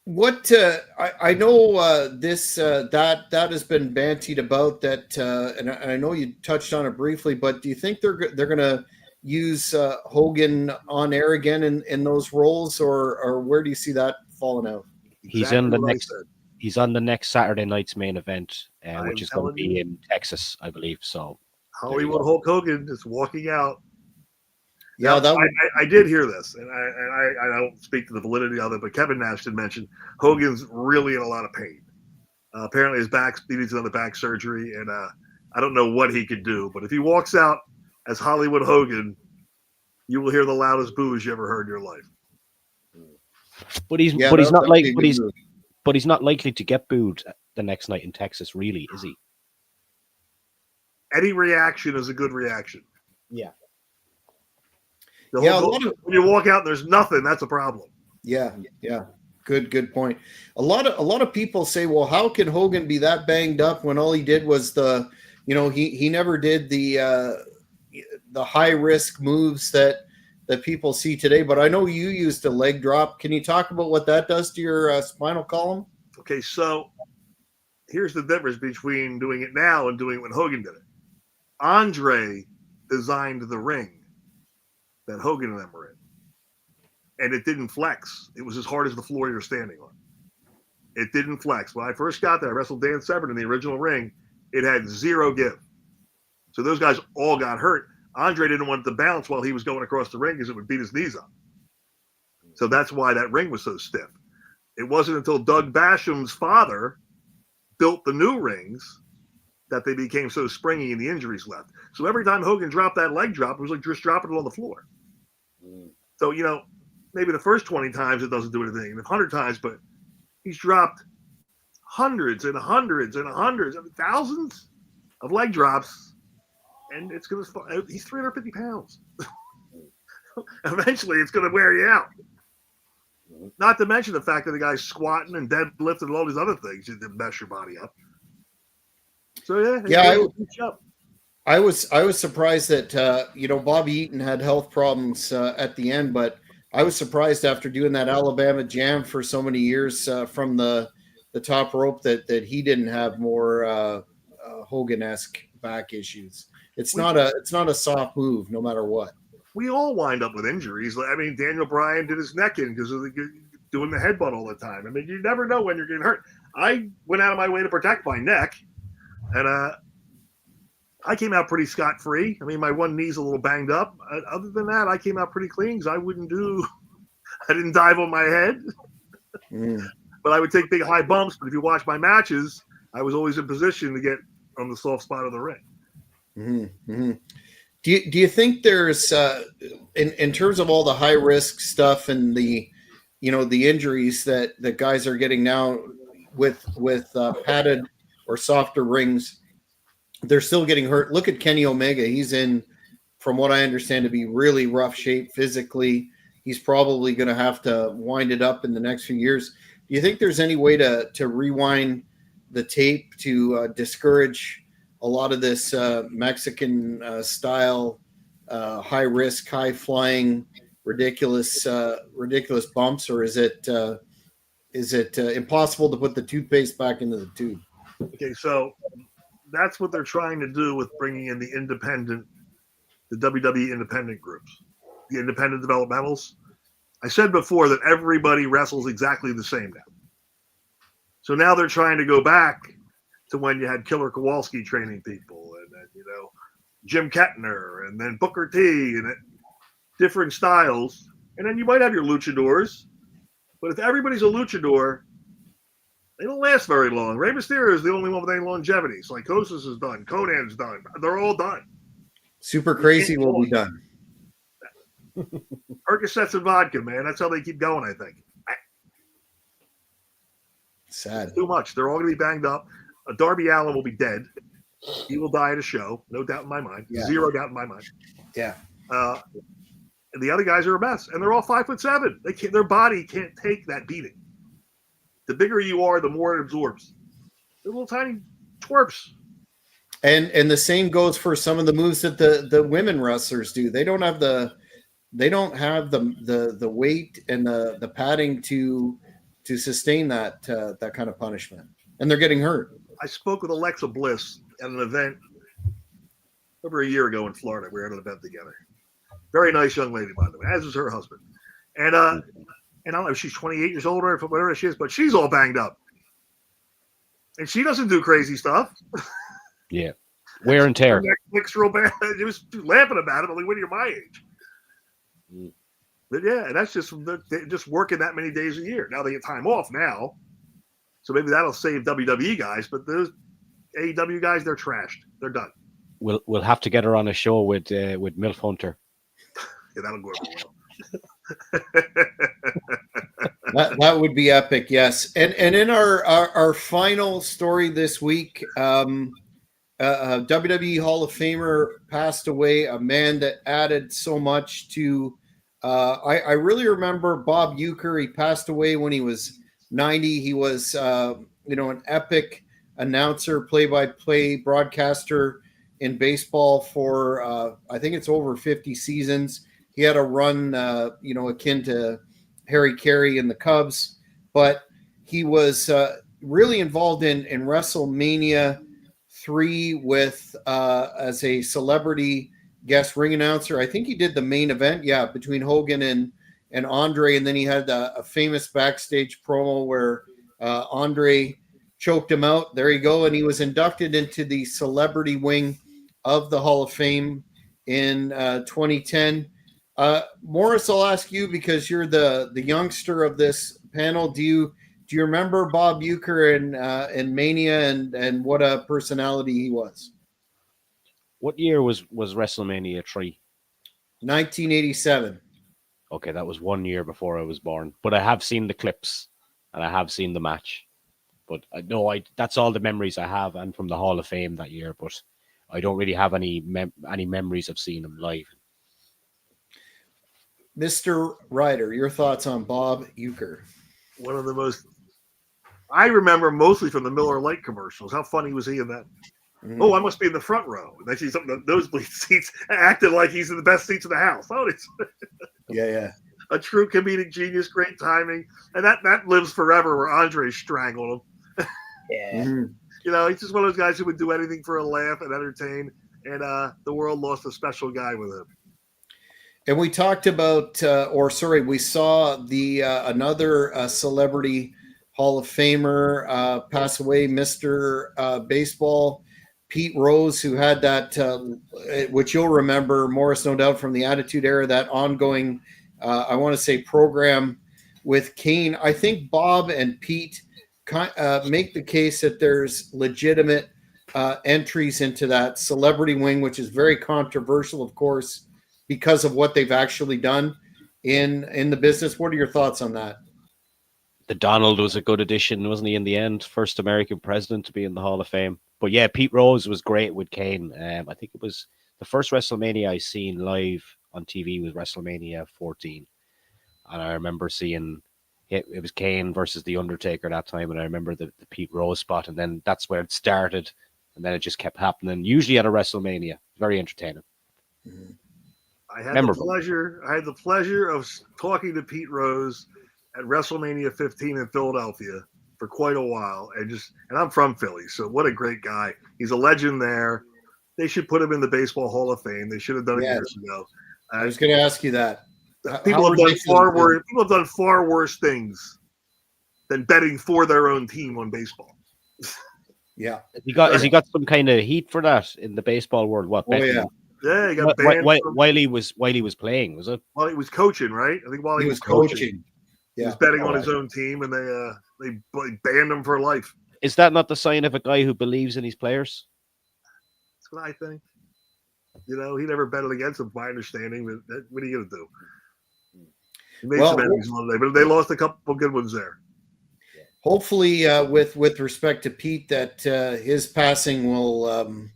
What I know this that has been bantied about that, and I know you touched on it briefly, but do you think they're going to use Hogan on air again in those roles, or where do you see that falling out? He's on the next Saturday night's main event, which is going to be in Texas, I believe. So Hollywood Hulk Hogan is walking out. Yeah, now, I did hear this, and I don't speak to the validity of it, but Kevin Nash did mention Hogan's really in a lot of pain. Apparently, his back needs another back surgery, and I don't know what he could do. But if he walks out as Hollywood Hogan, you will hear the loudest boos you ever heard in your life. But he's not likely to get booed the next night in Texas, really, is he? Any reaction is a good reaction. Yeah. When you walk out and there's nothing, that's a problem. Yeah. Good point. A lot of people say, well, how can Hogan be that banged up when all he did was he never did the high risk moves that people see today. But I know you used a leg drop. Can you talk about what that does to your spinal column? Okay, so here's the difference between doing it now and doing it when Hogan did it. Andre designed the ring that Hogan and them were in, and it didn't flex. It was as hard as the floor you're standing on. It didn't flex. When I first got there, I wrestled Dan Severn in the original ring. It had zero give. So those guys all got hurt. Andre didn't want it to bounce while he was going across the ring because it would beat his knees up. So that's why that ring was so stiff. It wasn't until Doug Basham's father built the new rings that they became so springy and the injuries left. So every time Hogan dropped that leg drop, it was like just dropping it on the floor. So, maybe the first 20 times it doesn't do anything, 100 times, but he's dropped hundreds and hundreds and hundreds, thousands of leg drops, and he's 350 pounds. Eventually, it's going to wear you out. Not to mention the fact that the guy's squatting and deadlifting and all these other things to mess your body up. So I was surprised that Bobby Eaton had health problems at the end, but I was surprised after doing that Alabama Jam for so many years from the top rope that he didn't have more Hogan-esque back issues. It's not a soft move, no matter what. We all wind up with injuries. I mean, Daniel Bryan did his neck in because of doing the headbutt all the time. I mean, you never know when you're getting hurt. I went out of my way to protect my neck, and I came out pretty scot-free. I mean, my one knee's a little banged up. Other than that, I came out pretty clean because I didn't dive on my head. But I would take big high bumps. But if you watch my matches, I was always in position to get on the soft spot of the ring. Mm-hmm. Do you think there's in terms of all the high risk stuff and the injuries that guys are getting now with padded or softer rings, they're still getting hurt? Look at Kenny Omega. He's in, from what I understand, to be really rough shape physically. He's probably going to have to wind it up in the next few years. Do you think there's any way to rewind the tape to discourage a lot of this Mexican style, high risk, high flying, ridiculous bumps, or is it impossible to put the toothpaste back into the tube? Okay, so that's what they're trying to do with bringing in the WWE independent groups, the independent developmentals. I said before that everybody wrestles exactly the same now. So now they're trying to go back to when you had Killer Kowalski training people, and then Jim Kettner, and then Booker T, and different styles, and then you might have your luchadors, But if everybody's a luchador, they don't last very long. Rey Mysterio is the only one with any longevity. Psychosis is done. Conan's done. They're all done. Super Crazy will be done. Percocets and vodka, man. That's how they keep going, I think. Sad. Too much. They're all going to be banged up. Darby Allin will be dead. He will die at a show. No doubt in my mind. Yeah. Zero doubt in my mind. Yeah. And the other guys are a mess. And they're all 5'7". Their body can't take that beating. The bigger you are, the more it absorbs. They're little tiny twerps. And the same goes for some of the moves that the women wrestlers do. They don't have the weight and the padding to sustain that kind of punishment, and they're getting hurt. I spoke with Alexa Bliss at an event over a year ago in Florida. We were at an event together. Very nice young lady, by the way, as is her husband. And I don't know if she's 28 years old or whatever she is, but she's all banged up. And she doesn't do crazy stuff. Yeah. Wear and tear. Next real bad. It was laughing about it. I'm like, when you're my age. But yeah, and that's just working that many days a year. Now they get time off now. So maybe that'll save WWE guys, but those AEW guys, they're trashed. They're done. We'll have to get her on a show with MILF Hunter. Yeah, that'll go over well. That would be epic, yes. And in our final story this week, WWE Hall of Famer passed away, a man that added so much to I really remember Bob Uecker. He passed away when he was 90. He was an epic announcer, play-by-play broadcaster in baseball for I think it's over 50 seasons. He had a run akin to Harry Carey in the Cubs, but he was really involved in WrestleMania 3 with as a celebrity guest ring announcer. I think he did the main event, between Hogan and Andre, and then he had a famous backstage promo where Andre choked him out. There you go, and he was inducted into the celebrity wing of the Hall of Fame in 2010. Morris, I'll ask you because you're the youngster of this panel. Do you remember Bob Uecker and Mania and what a personality he was? What year was WrestleMania 3? 1987. Okay, that was 1 year before I was born. But I have seen the clips and I have seen the match. But that's all the memories I have, and from the Hall of Fame that year. But I don't really have any memories of seeing him live. Mr. Ryder, your thoughts on Bob Uecker? One of the most I remember mostly from the Miller Lite commercials. How funny was he in that? Mm-hmm. Oh, I must be in the front row. And then she's up in the nosebleed seats, acting like he's in the best seats in the house. Oh, it's yeah. A true comedic genius, great timing, and that lives forever. Where Andre strangled him. Yeah, mm-hmm. He's just one of those guys who would do anything for a laugh and entertain. And the world lost a special guy with him. And we talked about, we saw the another celebrity Hall of Famer pass away, Mr. Baseball, Pete Rose, who had that, which you'll remember, Morris, no doubt, from the Attitude Era, that ongoing, I want to say, program with Kane. I think Bob and Pete make the case that there's legitimate entries into that celebrity wing, which is very controversial, of course, because of what they've actually done in the business. What are your thoughts on that? The Donald was a good addition, wasn't he, in the end? First American president to be in the Hall of Fame. But yeah, Pete Rose was great with Kane. I think it was the first WrestleMania I seen live on TV was WrestleMania 14. And I remember seeing it was Kane versus The Undertaker that time. And I remember the Pete Rose spot. And then that's where it started. And then it just kept happening, usually at a WrestleMania. Very entertaining. Mm-hmm. I had the pleasure of talking to Pete Rose at WrestleMania 15 in Philadelphia for quite a while, and I'm from Philly, so what a great guy. He's a legend there. They should put him in the Baseball Hall of Fame. They should have done it years ago. I was going to ask you that. People have done far worse things than betting for their own team on baseball. Yeah. Has he got some kind of heat for that in the baseball world? What? Oh, yeah. Yeah, he got banned while he was playing, was it? While he was coaching, right? I think while he was coaching. He's betting on his own team, and they banned him for life. Is that not the sign of a guy who believes in his players? That's what I think. He never betted against them, my understanding. But what are you going to do? He made some enemies along the way, but they lost a couple good ones there. Hopefully, with respect to Pete, that his passing will,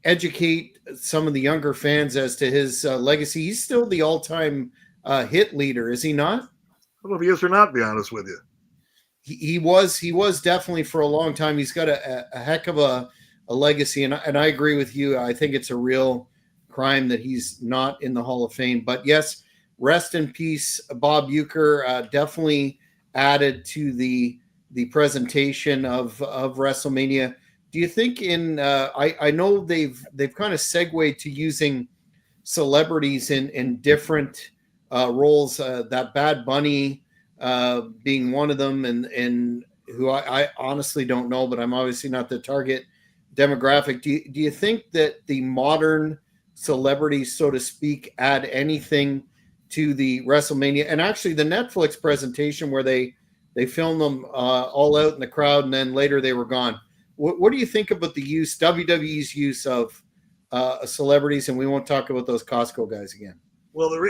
educate some of the younger fans as to his legacy. He's still the all-time hit leader, is he not? I don't know if he is or not, to be honest with you. He was definitely for a long time. He's got a heck of a legacy, and I agree with you. I think it's a real crime that he's not in the Hall of Fame. But yes, rest in peace, Bob Uecker. Definitely added to the presentation of WrestleMania. Do you think I know they've kind of segued to using celebrities in different roles, that Bad Bunny being one of them, and who I honestly don't know, but I'm obviously not the target demographic. Do you think that the modern celebrities, so to speak, add anything to the WrestleMania? And actually the Netflix presentation where they filmed them all out in the crowd and then later they were gone. What do you think about the WWE's use of celebrities? And we won't talk about those Costco guys again. Well, the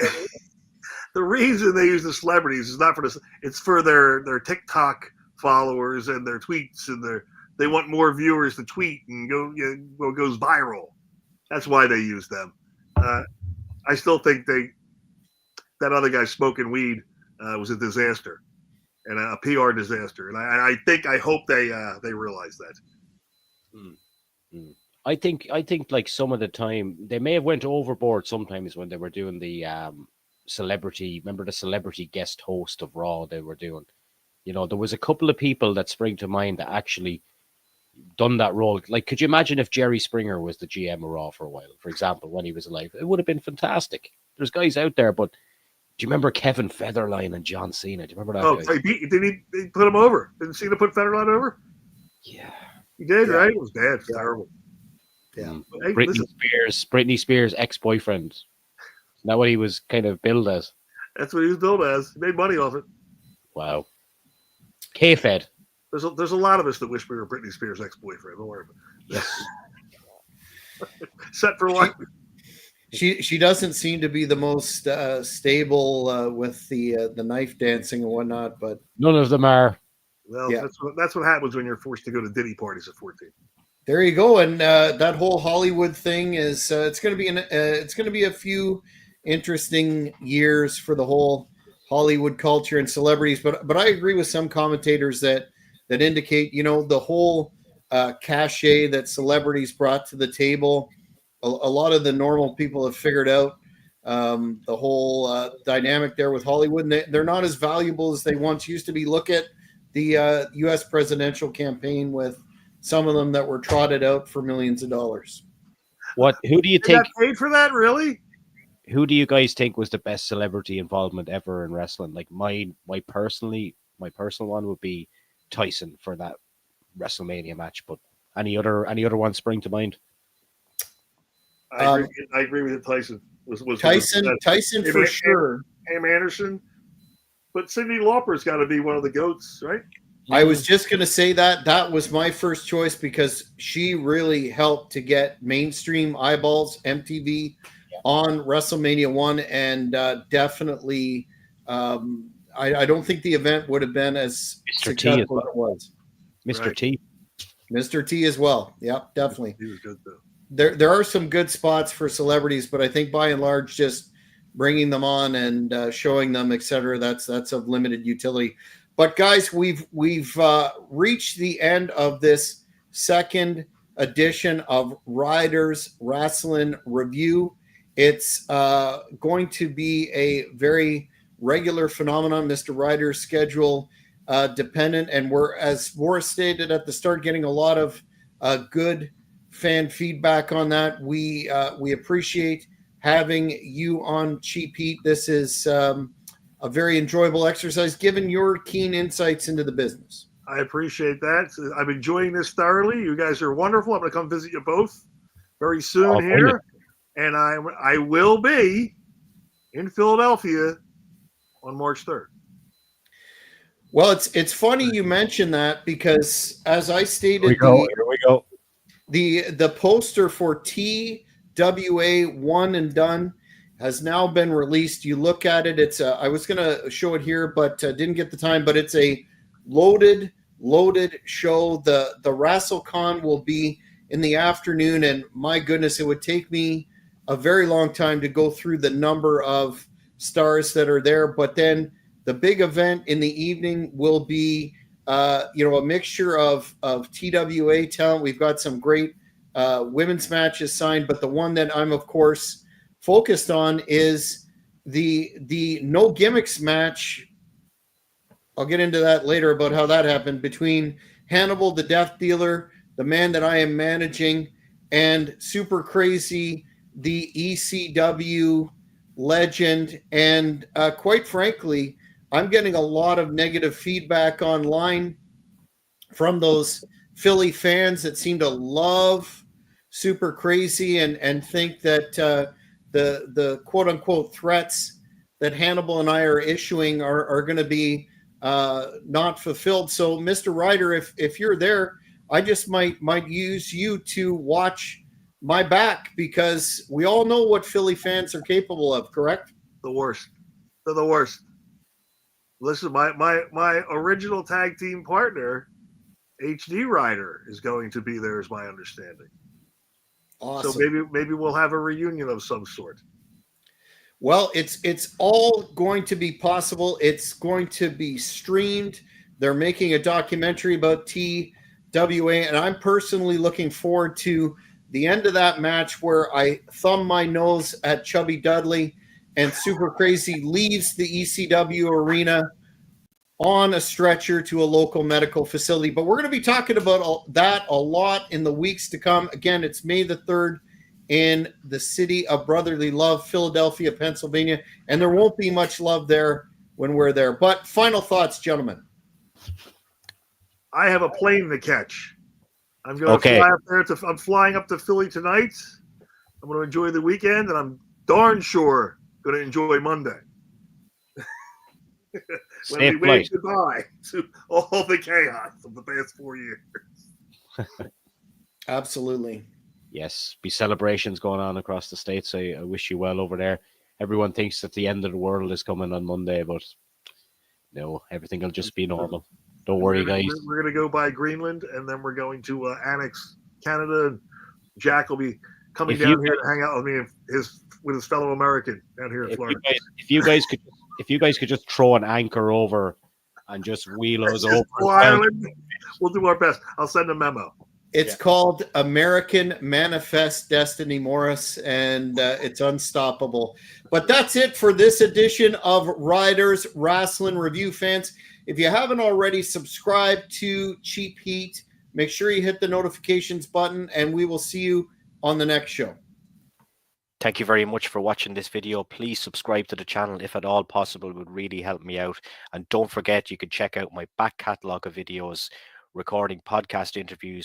reason they use the celebrities is not for this. It's for their TikTok followers and their tweets, and they want more viewers to tweet and goes viral. That's why they use them. I still think that other guy smoking weed was a disaster and a PR disaster, and I hope they realize that. I think like some of the time they may have went overboard sometimes when they were doing the celebrity. Remember the celebrity guest host of Raw they were doing? There was a couple of people that spring to mind that actually done that role. Like, could you imagine if Jerry Springer was the GM of Raw for a while, for example, when he was alive? It would have been fantastic. There's guys out there, but do you remember Kevin Federline and John Cena? Do you remember that? Oh, did he put him over? Didn't Cena put Federline over? Yeah. He did, right? It was bad. It's terrible. Yeah. Hey, Britney Spears' ex-boyfriend. Isn't that what he was kind of billed as? That's what he was billed as. He made money off it. Wow. K-Fed. There's a lot of us that wish we were Britney Spears' ex-boyfriend. Don't worry about it. Yes. Set for life. She doesn't seem to be the most stable with the knife dancing and whatnot, but none of them are. Well, yeah. That's what happens when you're forced to go to Diddy parties at 14. There you go, and that whole Hollywood thing is it's going to be a few interesting years for the whole Hollywood culture and celebrities. But I agree with some commentators that indicate the whole cachet that celebrities brought to the table. A lot of the normal people have figured out the whole dynamic there with Hollywood, and they're not as valuable as they once used to be. Look at the U.S. presidential campaign with some of them that were trotted out for millions of dollars. Who do you think paid for that? Really? Who do you guys think was the best celebrity involvement ever in wrestling? Like my personal one would be Tyson for that WrestleMania match. But any other ones spring to mind? I agree with you. Tyson was Tyson for sure. Pam Anderson, but Cyndi Lauper's got to be one of the GOATs, right? I was just going to say that was my first choice because she really helped to get mainstream eyeballs, MTV, on WrestleMania 1, and definitely I don't think the event would have been as successful as it was. Mr. T. Mr. T as well. Yep, definitely. He was good though. There are some good spots for celebrities, but I think by and large, just bringing them on and showing them, etc., that's of limited utility. But guys, we've reached the end of this second edition of Ryders Rasslin Review. It's going to be a very regular phenomenon. Mr. Ryders' schedule dependent, and we're, as Boris stated at the start, getting a lot of good fan feedback on that. We appreciate having you on, Cheap Heat. This is a very enjoyable exercise, given your keen insights into the business. I appreciate that. I'm enjoying this thoroughly. You guys are wonderful. I'm going to come visit you both very soon here. And I will be in Philadelphia on March 3rd. Well, it's funny you mentioned that because as I stated, Here we go. The poster for TWA One and Done has now been released. You look at it; it's I was going to show it here, but didn't get the time. But it's a loaded show. The WrestleCon will be in the afternoon, and my goodness, it would take me a very long time to go through the number of stars that are there. But then the big event in the evening will be a mixture of TWA talent. We've got some great women's matches signed, but the one that I'm of course focused on is the no gimmicks match. I'll get into that later about how that happened between Hannibal the Death Dealer, the man that I am managing, and Super Crazy, the ECW legend. And quite frankly, I'm getting a lot of negative feedback online from those Philly fans that seem to love Super Crazy and think that the quote unquote threats that Hannibal and I are issuing are going to be not fulfilled. So, Mr. Ryder, if you're there, I just might use you to watch my back, because we all know what Philly fans are capable of. Correct? The worst. They're the worst. Listen, my original tag team partner, HD Ryder, is going to be there, is my understanding. Awesome. So maybe we'll have a reunion of some sort. Well, it's all going to be possible. It's going to be streamed. They're making a documentary about TWA, and I'm personally looking forward to the end of that match where I thumb my nose at Chubby Dudley and Super Crazy leaves the ECW arena on a stretcher to a local medical facility. But we're going to be talking about that a lot in the weeks to come. Again, it's May the 3rd in the city of brotherly love, Philadelphia, Pennsylvania. And there won't be much love there when we're there. But final thoughts, gentlemen. I have a plane to catch. I'm going to fly up there. I'm flying up to Philly tonight. I'm going to enjoy the weekend, and I'm darn sure going to enjoy Monday. When we wave goodbye to all the chaos of the past 4 years. Absolutely. Yes, be celebrations going on across the states. I wish you well over there. Everyone thinks that the end of the world is coming on Monday, but no, everything will just be normal. Don't worry, guys. We're going to go by Greenland, and then we're going to annex Canada. And Jack will be coming down here to hang out with me with his fellow American down here in Florida. If you guys could just throw an anchor over and just wheel us over. We'll do our best. I'll send a memo. It's called American Manifest Destiny Morris, and it's unstoppable. But that's it for this edition of Ryders Rasslin Review, fans. If you haven't already, subscribe to Cheap Heat. Make sure you hit the notifications button, and we will see you on the next show. Thank you very much for watching this video. Please subscribe to the channel if at all possible. It would really help me out. And don't forget, you can check out my back catalogue of videos, recording podcast interviews,